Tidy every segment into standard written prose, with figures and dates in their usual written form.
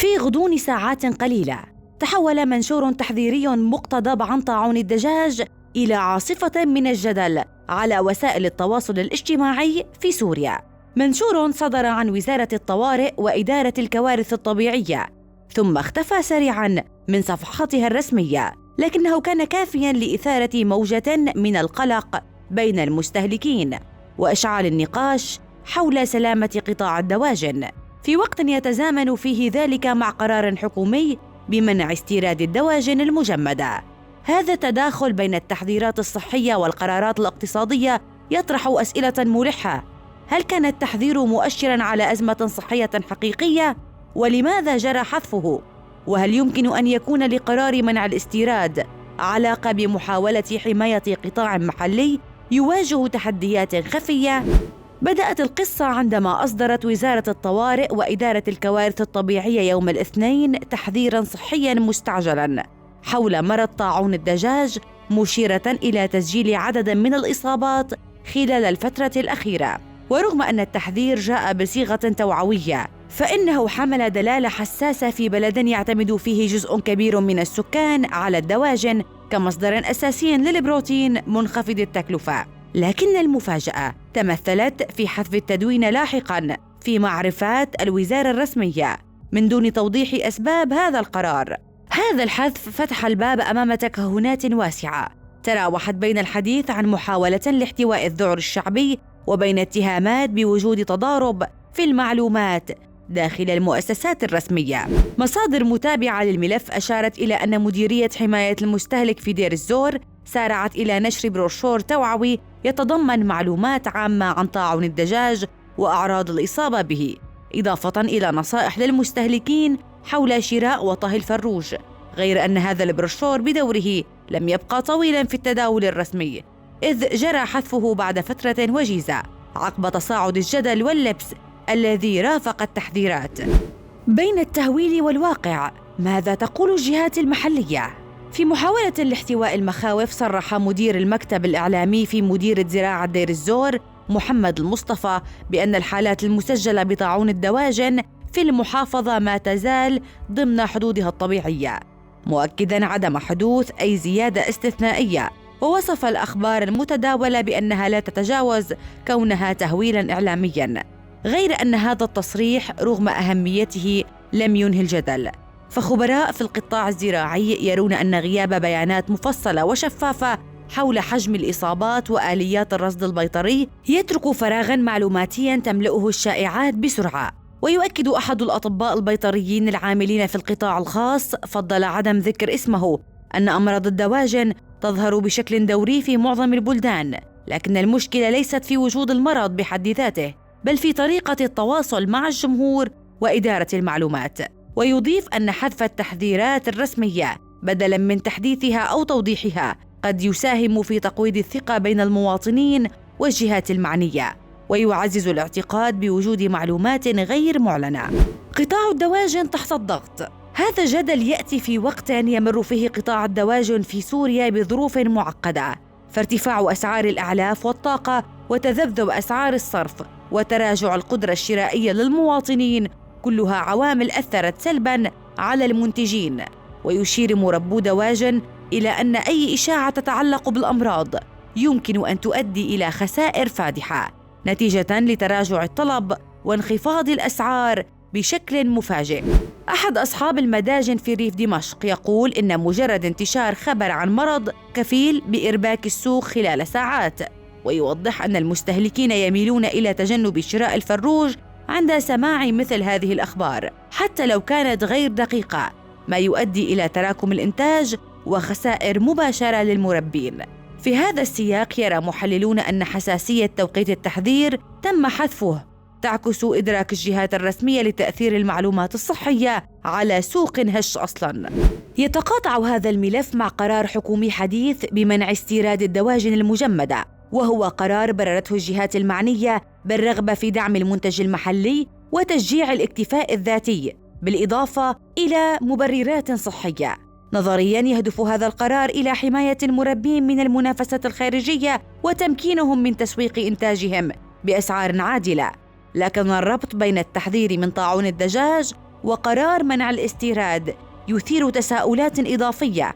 في غضون ساعات قليلة تحول منشور تحذيري مقتضب عن طاعون الدجاج إلى عاصفة من الجدل على وسائل التواصل الاجتماعي في سوريا. منشور صدر عن وزارة الطوارئ وإدارة الكوارث الطبيعية ثم اختفى سريعاً من صفحاتها الرسمية، لكنه كان كافياً لإثارة موجة من القلق بين المستهلكين وإشعال النقاش حول سلامة قطاع الدواجن، في وقت يتزامن فيه ذلك مع قرار حكومي بمنع استيراد الدواجن المجمدة. هذا التداخل بين التحذيرات الصحية والقرارات الاقتصادية يطرح أسئلة ملحة. هل كان التحذير مؤشراً على أزمة صحية حقيقية؟ ولماذا جرى حذفه؟ وهل يمكن أن يكون لقرار منع الاستيراد علاقة بمحاولة حماية قطاع محلي يواجه تحديات خفية؟ بدأت القصة عندما أصدرت وزارة الطوارئ وإدارة الكوارث الطبيعية يوم الاثنين تحذيراً صحياً مستعجلاً حول مرض طاعون الدجاج، مشيرة إلى تسجيل عدد من الإصابات خلال الفترة الأخيرة. ورغم أن التحذير جاء بصيغة توعوية، فإنه حمل دلالة حساسة في بلد يعتمد فيه جزء كبير من السكان على الدواجن كمصدر أساسي للبروتين منخفض التكلفة. لكن المفاجأة تمثلت في حذف التدوين لاحقاً في معرفات الوزارة الرسمية من دون توضيح أسباب هذا القرار. هذا الحذف فتح الباب أمام تكهنات واسعة تراوحت بين الحديث عن محاولة لاحتواء الذعر الشعبي وبين اتهامات بوجود تضارب في المعلومات داخل المؤسسات الرسمية. مصادر متابعة للملف أشارت إلى أن مديرية حماية المستهلك في دير الزور سارعت إلى نشر بروشور توعوي يتضمن معلومات عامة عن طاعون الدجاج وأعراض الإصابة به، إضافة إلى نصائح للمستهلكين حول شراء وطهي الفروج، غير أن هذا البروشور بدوره لم يبقى طويلاً في التداول الرسمي، إذ جرى حذفه بعد فترة وجيزة عقب تصاعد الجدل واللبس الذي رافق التحذيرات. بين التهويل والواقع، ماذا تقول الجهات المحلية؟ في محاولة لاحتواء المخاوف، صرح مدير المكتب الإعلامي في مديرية زراعة دير الزور محمد المصطفى بأن الحالات المسجلة بطاعون الدواجن في المحافظة ما تزال ضمن حدودها الطبيعية، مؤكداً عدم حدوث أي زيادة استثنائية، ووصف الأخبار المتداولة بأنها لا تتجاوز كونها تهويلاً إعلامياً، غير أن هذا التصريح رغم أهميته لم ينهي الجدل، فخبراء في القطاع الزراعي يرون أن غياب بيانات مفصلة وشفافة حول حجم الإصابات وآليات الرصد البيطري يترك فراغاً معلوماتياً تملؤه الشائعات بسرعة. ويؤكد أحد الأطباء البيطريين العاملين في القطاع الخاص، فضل عدم ذكر اسمه، أن أمراض الدواجن تظهر بشكل دوري في معظم البلدان، لكن المشكلة ليست في وجود المرض بحد ذاته، بل في طريقة التواصل مع الجمهور وإدارة المعلومات. ويضيف أن حذف التحذيرات الرسمية بدلاً من تحديثها أو توضيحها قد يساهم في تقويض الثقة بين المواطنين والجهات المعنية، ويعزز الاعتقاد بوجود معلومات غير معلنة. قطاع الدواجن تحت الضغط. هذا جدل يأتي في وقت يمر فيه قطاع الدواجن في سوريا بظروف معقدة، فارتفاع أسعار الأعلاف والطاقة وتذبذب أسعار الصرف وتراجع القدرة الشرائية للمواطنين كلها عوامل أثرت سلباً على المنتجين. ويشير مربو دواجن إلى أن أي إشاعة تتعلق بالأمراض يمكن أن تؤدي إلى خسائر فادحة نتيجة لتراجع الطلب وانخفاض الأسعار بشكل مفاجئ. أحد أصحاب المداجن في ريف دمشق يقول إن مجرد انتشار خبر عن مرض كفيل بإرباك السوق خلال ساعات، ويوضح أن المستهلكين يميلون إلى تجنب شراء الفروج عند سماع مثل هذه الأخبار حتى لو كانت غير دقيقة، ما يؤدي إلى تراكم الإنتاج وخسائر مباشرة للمربين. في هذا السياق يرى محللون أن حساسية توقيت التحذير تم حذفه تعكس إدراك الجهات الرسمية لتأثير المعلومات الصحية على سوق هش أصلاً. يتقاطع هذا الملف مع قرار حكومي حديث بمنع استيراد الدواجن المجمدة، وهو قرار بررته الجهات المعنية بالرغبة في دعم المنتج المحلي وتشجيع الاكتفاء الذاتي، بالإضافة إلى مبررات صحية. نظرياً يهدف هذا القرار إلى حماية المربين من المنافسة الخارجية وتمكينهم من تسويق إنتاجهم بأسعار عادلة، لكن الربط بين التحذير من طاعون الدجاج وقرار منع الاستيراد يثير تساؤلات إضافية.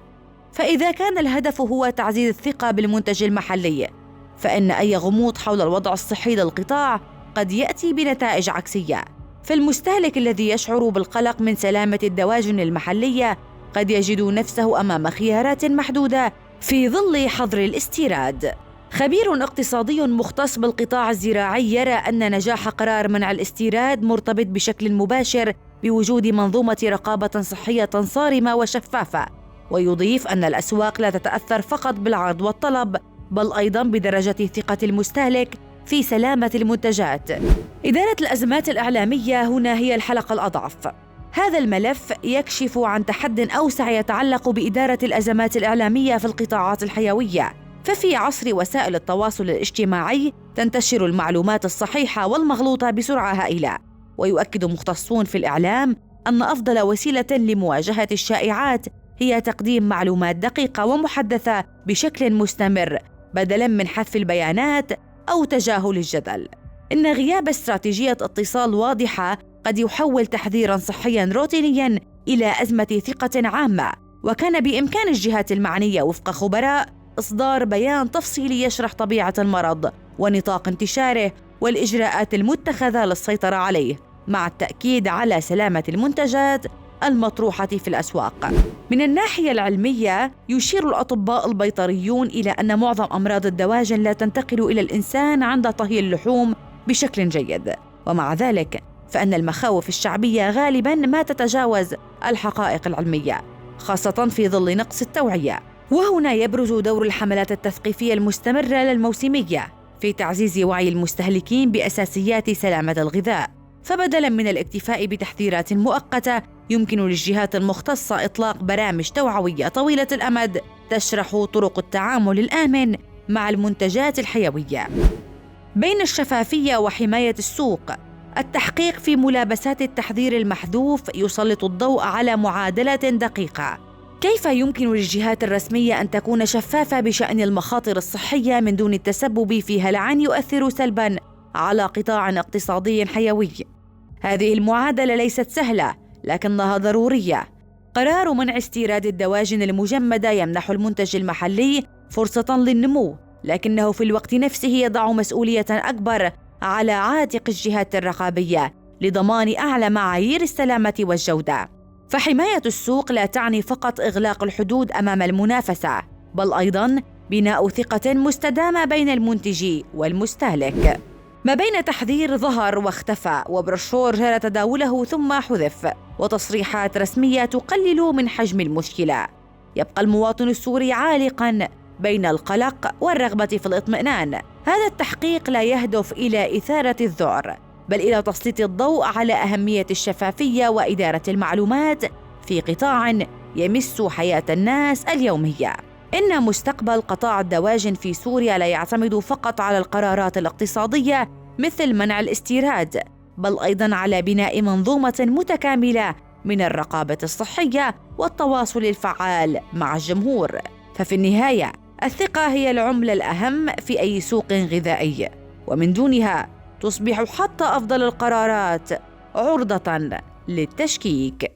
فإذا كان الهدف هو تعزيز الثقة بالمنتج المحلي، فإن أي غموض حول الوضع الصحي للقطاع قد يأتي بنتائج عكسية. فالمستهلك الذي يشعر بالقلق من سلامة الدواجن المحلية قد يجد نفسه أمام خيارات محدودة في ظل حظر الاستيراد. خبير اقتصادي مختص بالقطاع الزراعي يرى أن نجاح قرار منع الاستيراد مرتبط بشكل مباشر بوجود منظومة رقابة صحية صارمة وشفافة، ويضيف أن الأسواق لا تتأثر فقط بالعرض والطلب، بل أيضاً بدرجة ثقة المستهلك في سلامة المنتجات. إدارة الأزمات الإعلامية هنا هي الحلقة الأضعف. هذا الملف يكشف عن تحد أوسع يتعلق بإدارة الأزمات الإعلامية في القطاعات الحيوية. ففي عصر وسائل التواصل الاجتماعي تنتشر المعلومات الصحيحة والمغلوطة بسرعة هائلة، ويؤكد مختصون في الإعلام أن أفضل وسيلة لمواجهة الشائعات هي تقديم معلومات دقيقة ومحدثة بشكل مستمر بدلاً من حذف البيانات أو تجاهل الجدل. إن غياب استراتيجية اتصال واضحة قد يحول تحذيراً صحياً روتينياً إلى أزمة ثقة عامة، وكان بإمكان الجهات المعنية وفق خبراء إصدار بيان تفصيلي يشرح طبيعة المرض ونطاق انتشاره والإجراءات المتخذة للسيطرة عليه، مع التأكيد على سلامة المنتجات المطروحة في الأسواق. من الناحية العلمية، يشير الأطباء البيطريون إلى أن معظم أمراض الدواجن لا تنتقل إلى الإنسان عند طهي اللحوم بشكل جيد، ومع ذلك فإن المخاوف الشعبية غالباً ما تتجاوز الحقائق العلمية، خاصة في ظل نقص التوعية. وهنا يبرز دور الحملات التثقيفية المستمرة للموسمية في تعزيز وعي المستهلكين بأساسيات سلامة الغذاء. فبدلاً من الاكتفاء بتحذيرات مؤقتة، يمكن للجهات المختصة إطلاق برامج توعوية طويلة الأمد تشرح طرق التعامل الآمن مع المنتجات الحيوية. بين الشفافية وحماية السوق، التحقيق في ملابسات التحذير المحذوف يسلط الضوء على معادلة دقيقة. كيف يمكن للجهات الرسمية أن تكون شفافة بشأن المخاطر الصحية من دون التسبب في هلع يؤثر سلباً على قطاع اقتصادي حيوي؟ هذه المعادلة ليست سهلة، لكنها ضرورية. قرار منع استيراد الدواجن المجمدة يمنح المنتج المحلي فرصة للنمو، لكنه في الوقت نفسه يضع مسؤولية أكبر على عاتق الجهات الرقابية لضمان أعلى معايير السلامة والجودة. فحماية السوق لا تعني فقط إغلاق الحدود أمام المنافسة، بل أيضاً بناء ثقة مستدامة بين المنتج والمستهلك. ما بين تحذير ظهر واختفى وبروشور جرى تداوله ثم حذف وتصريحات رسمية تقلل من حجم المشكلة، يبقى المواطن السوري عالقاً بين القلق والرغبة في الاطمئنان. هذا التحقيق لا يهدف إلى إثارة الذعر، بل إلى تسليط الضوء على أهمية الشفافية وإدارة المعلومات في قطاع يمس حياة الناس اليومية. إن مستقبل قطاع الدواجن في سوريا لا يعتمد فقط على القرارات الاقتصادية مثل منع الاستيراد، بل أيضاً على بناء منظومة متكاملة من الرقابة الصحية والتواصل الفعال مع الجمهور. ففي النهاية، الثقة هي العملة الأهم في أي سوق غذائي، ومن دونها تصبح حتى أفضل القرارات عرضة للتشكيك.